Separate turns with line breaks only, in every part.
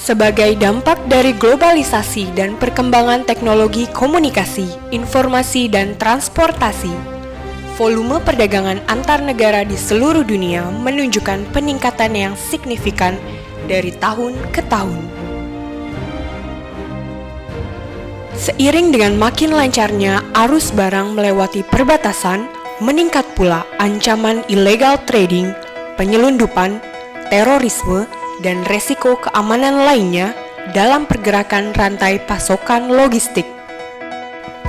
Sebagai dampak dari globalisasi dan perkembangan teknologi komunikasi, informasi, dan transportasi, volume perdagangan antar negara di seluruh dunia menunjukkan peningkatan yang signifikan dari tahun ke tahun. Seiring dengan makin lancarnya arus barang melewati perbatasan, meningkat pula ancaman illegal trading, penyelundupan, terorisme, dan resiko keamanan lainnya dalam pergerakan rantai pasokan logistik.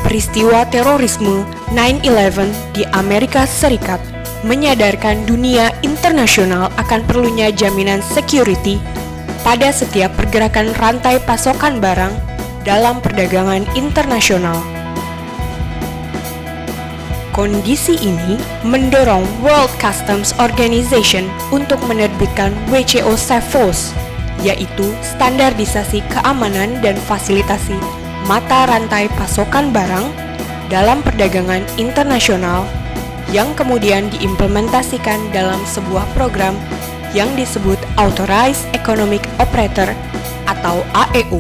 Peristiwa terorisme 9/11 di Amerika Serikat menyadarkan dunia internasional akan perlunya jaminan security pada setiap pergerakan rantai pasokan barang dalam perdagangan internasional. Kondisi ini mendorong World Customs Organization untuk menerbitkan WCO SafePost, yaitu standarisasi keamanan dan fasilitasi mata rantai pasokan barang dalam perdagangan internasional yang kemudian diimplementasikan dalam sebuah program yang disebut Authorized Economic Operator atau AEO.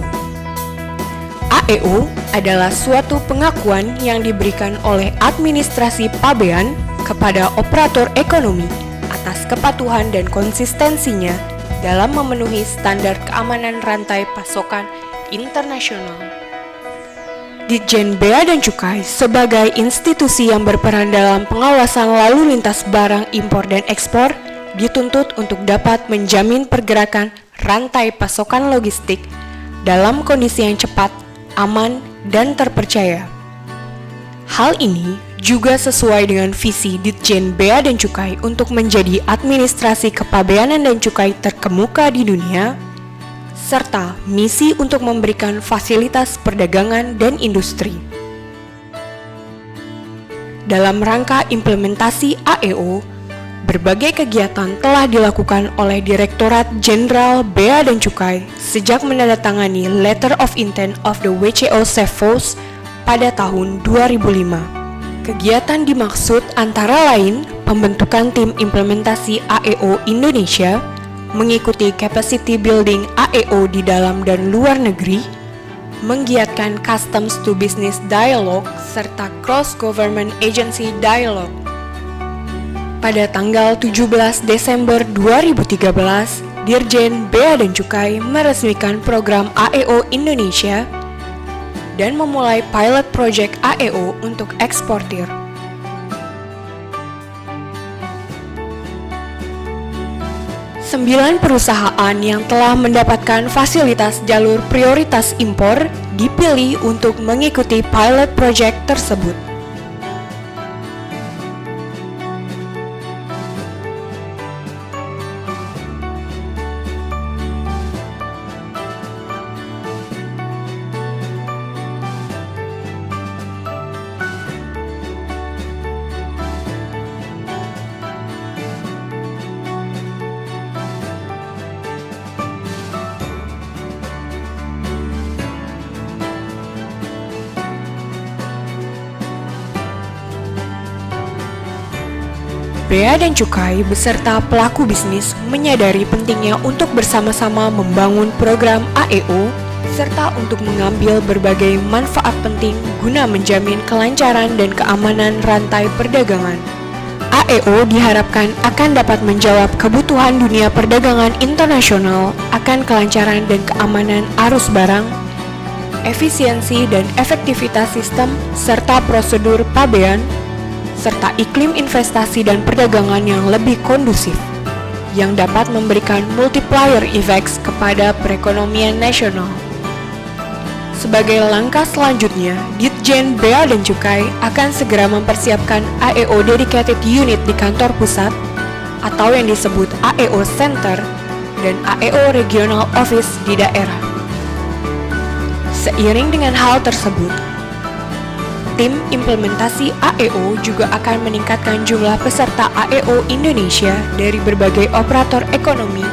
AEO adalah suatu pengakuan yang diberikan oleh administrasi pabean kepada operator ekonomi atas kepatuhan dan konsistensinya dalam memenuhi standar keamanan rantai pasokan internasional. Ditjen Bea dan Cukai sebagai institusi yang berperan dalam pengawasan lalu lintas barang impor dan ekspor dituntut untuk dapat menjamin pergerakan rantai pasokan logistik dalam kondisi yang cepat, aman, dan terpercaya. Hal ini juga sesuai dengan visi Ditjen Bea dan Cukai untuk menjadi administrasi kepabeanan dan cukai terkemuka di dunia, serta misi untuk memberikan fasilitas perdagangan dan industri. Dalam rangka implementasi AEO, berbagai kegiatan telah dilakukan oleh Direktorat Jenderal Bea dan Cukai sejak menandatangani Letter of Intent of the WCO SafePost pada tahun 2005. Kegiatan dimaksud antara lain pembentukan tim implementasi AEO Indonesia, mengikuti capacity building AEO di dalam dan luar negeri, menggiatkan Customs to Business Dialogue serta Cross Government Agency Dialogue. Pada tanggal 17 Desember 2013, Dirjen Bea dan Cukai meresmikan program AEO Indonesia dan memulai pilot project AEO untuk eksportir. Sembilan perusahaan yang telah mendapatkan fasilitas jalur prioritas impor dipilih untuk mengikuti pilot project tersebut. Bea dan Cukai beserta pelaku bisnis menyadari pentingnya untuk bersama-sama membangun program AEO serta untuk mengambil berbagai manfaat penting guna menjamin kelancaran dan keamanan rantai perdagangan. AEO diharapkan akan dapat menjawab kebutuhan dunia perdagangan internasional akan kelancaran dan keamanan arus barang, efisiensi dan efektivitas sistem serta prosedur pabean, serta iklim investasi dan perdagangan yang lebih kondusif, yang dapat memberikan multiplier effects kepada perekonomian nasional. Sebagai langkah selanjutnya, Ditjen Bea dan Cukai akan segera mempersiapkan AEO Dedicated Unit di kantor pusat, atau yang disebut AEO Center, dan AEO Regional Office di daerah. Seiring dengan hal tersebut, tim implementasi AEO juga akan meningkatkan jumlah peserta AEO Indonesia dari berbagai operator ekonomi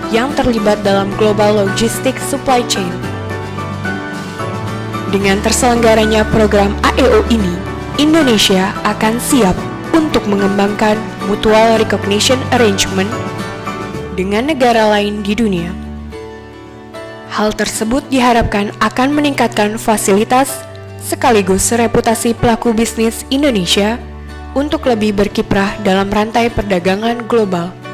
yang terlibat dalam global logistic supply chain. Dengan terselenggaranya program AEO ini, Indonesia akan siap untuk mengembangkan mutual recognition arrangement dengan negara lain di dunia. Hal tersebut diharapkan akan meningkatkan fasilitas sekaligus reputasi pelaku bisnis Indonesia untuk lebih berkiprah dalam rantai perdagangan global.